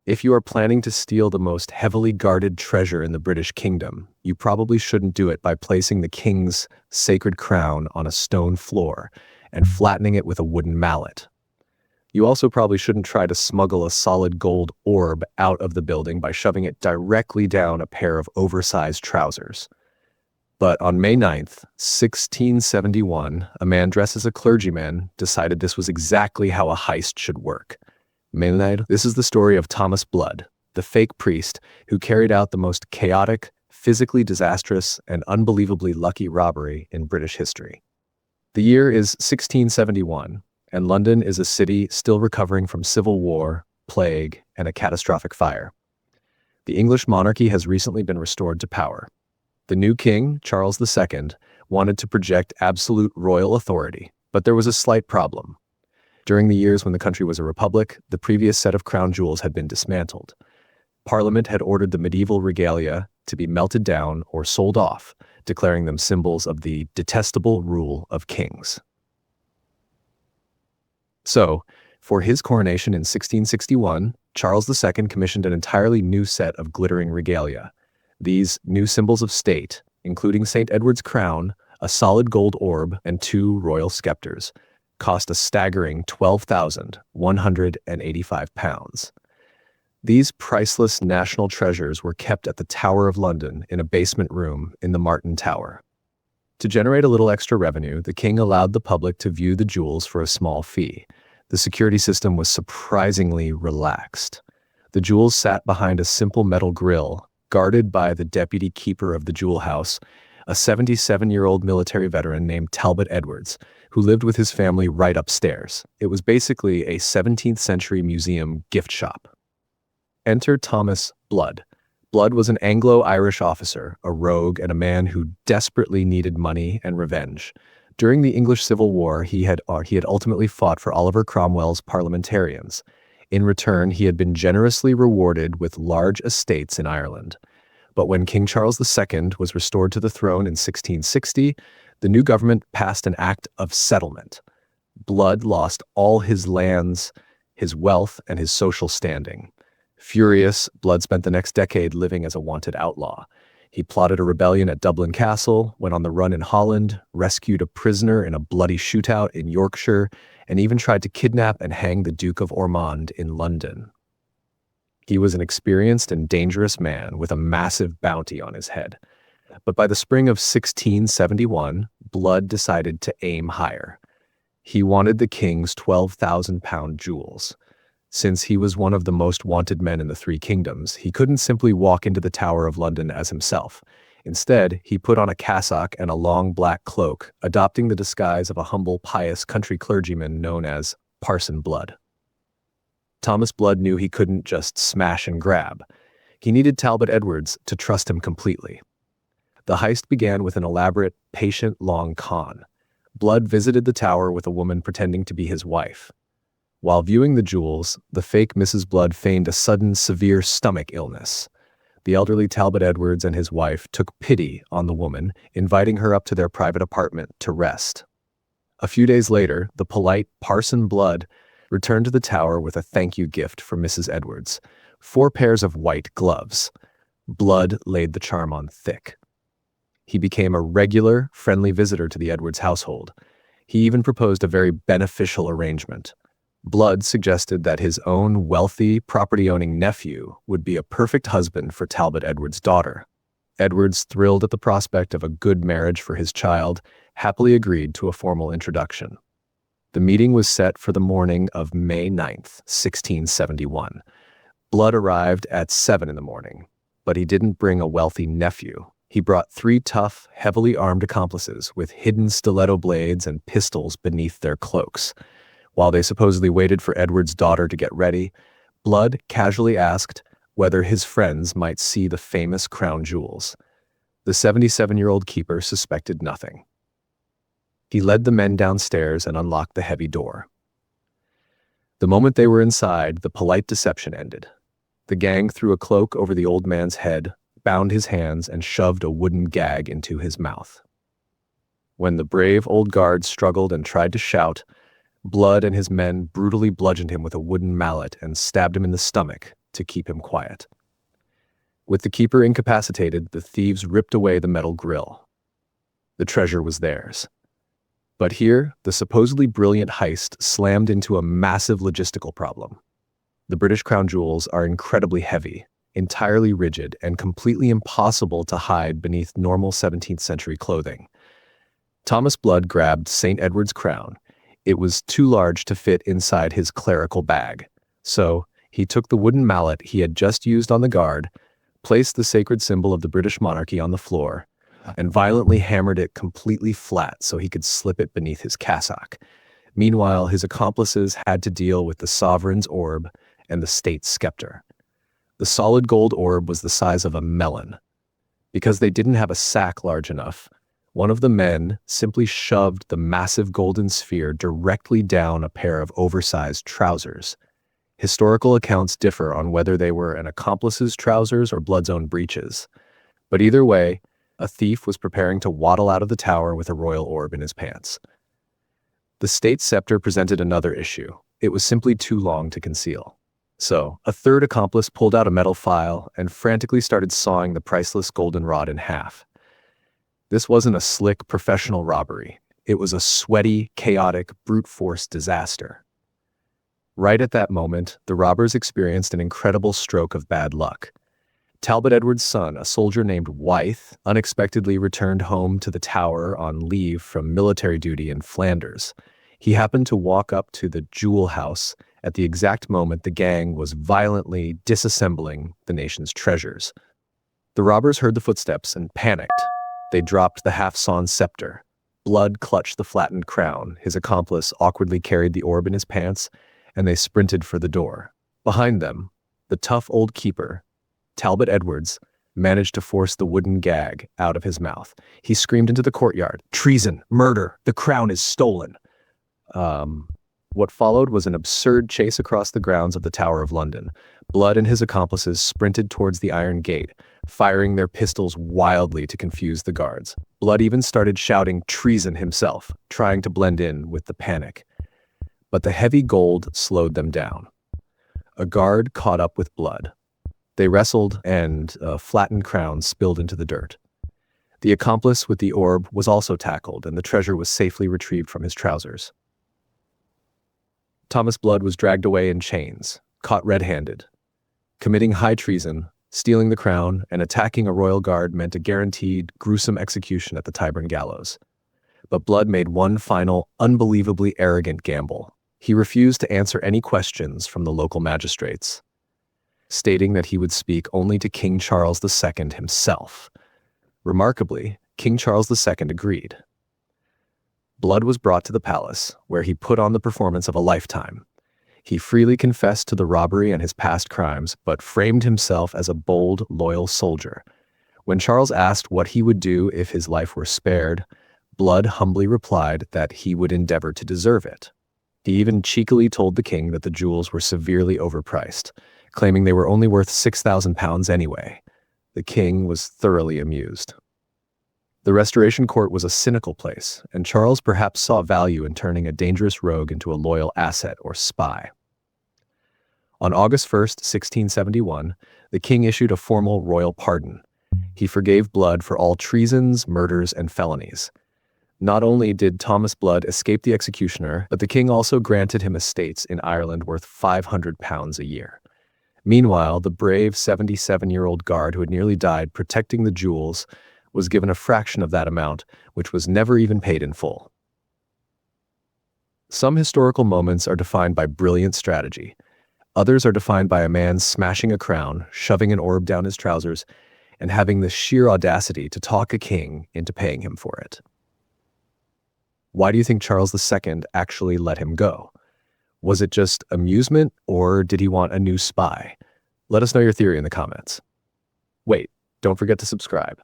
If you are planning to steal the most heavily guarded treasure in the British kingdom, you probably shouldn't do it by placing the king's sacred crown on a stone floor and flattening it with a wooden mallet. You also probably shouldn't try to smuggle a solid gold orb out of the building by shoving it directly down a pair of oversized trousers. But on May 9th, 1671, a man dressed as a clergyman decided this was exactly how a heist should work. This is the story of Thomas Blood, the fake priest who carried out the most chaotic, physically disastrous, and unbelievably lucky robbery in British history. The year is 1671, and London is a city still recovering from civil war, plague, and a catastrophic fire. The English monarchy has recently been restored to power. The new king, Charles II, wanted to project absolute royal authority, but there was a slight problem. During the years when the country was a republic, the previous set of crown jewels had been dismantled. Parliament had ordered the medieval regalia to be melted down or sold off, declaring them symbols of the detestable rule of kings. So, for his coronation in 1661, Charles II commissioned an entirely new set of glittering regalia. These new symbols of state, including St. Edward's crown, a solid gold orb, and 2 royal scepters, cost a staggering £12,185. These priceless national treasures were kept at the Tower of London in a basement room in the Martin Tower. To generate a little extra revenue, the king allowed the public to view the jewels for a small fee. The security system was surprisingly relaxed. The jewels sat behind a simple metal grille, guarded by the deputy keeper of the jewel house, a 77-year-old military veteran named Talbot Edwards, who lived with his family right upstairs. It was basically a 17th century museum gift shop. Enter Thomas Blood. Blood was an Anglo-Irish officer, a rogue, and a man who desperately needed money and revenge. During the English Civil War, he had ultimately fought for Oliver Cromwell's parliamentarians. In return, he had been generously rewarded with large estates in Ireland. But when King Charles II was restored to the throne in 1660, the new government passed an act of settlement. Blood lost all his lands, his wealth, and his social standing. Furious, Blood spent the next decade living as a wanted outlaw. He plotted a rebellion at Dublin Castle, went on the run in Holland, rescued a prisoner in a bloody shootout in Yorkshire, and even tried to kidnap and hang the Duke of Ormond in London. He was an experienced and dangerous man with a massive bounty on his head. But by the spring of 1671, Blood decided to aim higher. He wanted the king's 12,000-pound jewels. Since he was one of the most wanted men in the 3 kingdoms, he couldn't simply walk into the Tower of London as himself. Instead, he put on a cassock and a long black cloak, adopting the disguise of a humble, pious country clergyman known as Parson Blood. Thomas Blood knew he couldn't just smash and grab. He needed Talbot Edwards to trust him completely. The heist began with an elaborate, patient-long con. Blood visited the tower with a woman pretending to be his wife. While viewing the jewels, the fake Mrs. Blood feigned a sudden, severe stomach illness. The elderly Talbot Edwards and his wife took pity on the woman, inviting her up to their private apartment to rest. A few days later, the polite Parson Blood returned to the tower with a thank you gift for Mrs. Edwards, 4 pairs of white gloves. Blood laid the charm on thick. He became a regular, friendly visitor to the Edwards household. He even proposed a very beneficial arrangement. Blood suggested that his own wealthy, property-owning nephew would be a perfect husband for Talbot Edwards' daughter. Edwards, thrilled at the prospect of a good marriage for his child, happily agreed to a formal introduction. The meeting was set for the morning of May 9th, 1671. Blood arrived at 7 in the morning, but he didn't bring a wealthy nephew. He brought 3 tough, heavily armed accomplices with hidden stiletto blades and pistols beneath their cloaks. While they supposedly waited for Edward's daughter to get ready, Blood casually asked whether his friends might see the famous crown jewels. The 77-year-old keeper suspected nothing. He led the men downstairs and unlocked the heavy door. The moment they were inside, the polite deception ended. The gang threw a cloak over the old man's head, bound his hands, and shoved a wooden gag into his mouth. When the brave old guard struggled and tried to shout, Blood and his men brutally bludgeoned him with a wooden mallet and stabbed him in the stomach, to keep him quiet. With the keeper incapacitated, the thieves ripped away the metal grill. The treasure was theirs. But here, the supposedly brilliant heist slammed into a massive logistical problem. The British crown jewels are incredibly heavy, entirely rigid, and completely impossible to hide beneath normal 17th century clothing. Thomas Blood grabbed St. Edward's crown. It was too large to fit inside his clerical bag. So, he took the wooden mallet he had just used on the guard, placed the sacred symbol of the British monarchy on the floor, and violently hammered it completely flat so he could slip it beneath his cassock. Meanwhile, his accomplices had to deal with the sovereign's orb and the state's scepter. The solid gold orb was the size of a melon. Because they didn't have a sack large enough, one of the men simply shoved the massive golden sphere directly down a pair of oversized trousers. Historical accounts differ on whether they were an accomplice's trousers or Blood's own breeches. But either way, a thief was preparing to waddle out of the tower with a royal orb in his pants. The state scepter presented another issue. It was simply too long to conceal. So, a third accomplice pulled out a metal file and frantically started sawing the priceless golden rod in half. This wasn't a slick, professional robbery. It was a sweaty, chaotic, brute force disaster. Right at that moment, the robbers experienced an incredible stroke of bad luck. Talbot Edward's son, a soldier named Wythe, unexpectedly returned home to the tower on leave from military duty in Flanders. He happened to walk up to the jewel house at the exact moment the gang was violently disassembling the nation's treasures. The robbers heard the footsteps and panicked. They dropped the half-sawn scepter. Blood clutched the flattened crown. His accomplice awkwardly carried the orb in his pants, and they sprinted for the door. Behind them, the tough old keeper, Talbot Edwards, managed to force the wooden gag out of his mouth. He screamed into the courtyard, "Treason! Murder! The crown is stolen!" What followed was an absurd chase across the grounds of the Tower of London. Blood and his accomplices sprinted towards the iron gate, firing their pistols wildly to confuse the guards. Blood even started shouting treason himself, trying to blend in with the panic. But the heavy gold slowed them down. A guard caught up with Blood. They wrestled, and a flattened crown spilled into the dirt. The accomplice with the orb was also tackled, and the treasure was safely retrieved from his trousers. Thomas Blood was dragged away in chains, caught red-handed. Committing high treason, stealing the crown, and attacking a royal guard meant a guaranteed, gruesome execution at the Tyburn gallows. But Blood made one final, unbelievably arrogant gamble. He refused to answer any questions from the local magistrates, stating that he would speak only to King Charles II himself. Remarkably, King Charles II agreed. Blood was brought to the palace, where he put on the performance of a lifetime. He freely confessed to the robbery and his past crimes, but framed himself as a bold, loyal soldier. When Charles asked what he would do if his life were spared, Blood humbly replied that he would endeavor to deserve it. He even cheekily told the king that the jewels were severely overpriced, claiming they were only worth £6,000 anyway. The king was thoroughly amused. The Restoration Court was a cynical place, and Charles perhaps saw value in turning a dangerous rogue into a loyal asset or spy. On August 1st, 1671, the king issued a formal royal pardon. He forgave Blood for all treasons, murders, and felonies. Not only did Thomas Blood escape the executioner, but the king also granted him estates in Ireland worth £500 a year. Meanwhile, the brave 77-year-old guard who had nearly died protecting the jewels was given a fraction of that amount, which was never even paid in full. Some historical moments are defined by brilliant strategy. Others are defined by a man smashing a crown, shoving an orb down his trousers, and having the sheer audacity to talk a king into paying him for it. Why do you think Charles II actually let him go? Was it just amusement, or did he want a new spy? Let us know your theory in the comments. Wait, don't forget to subscribe.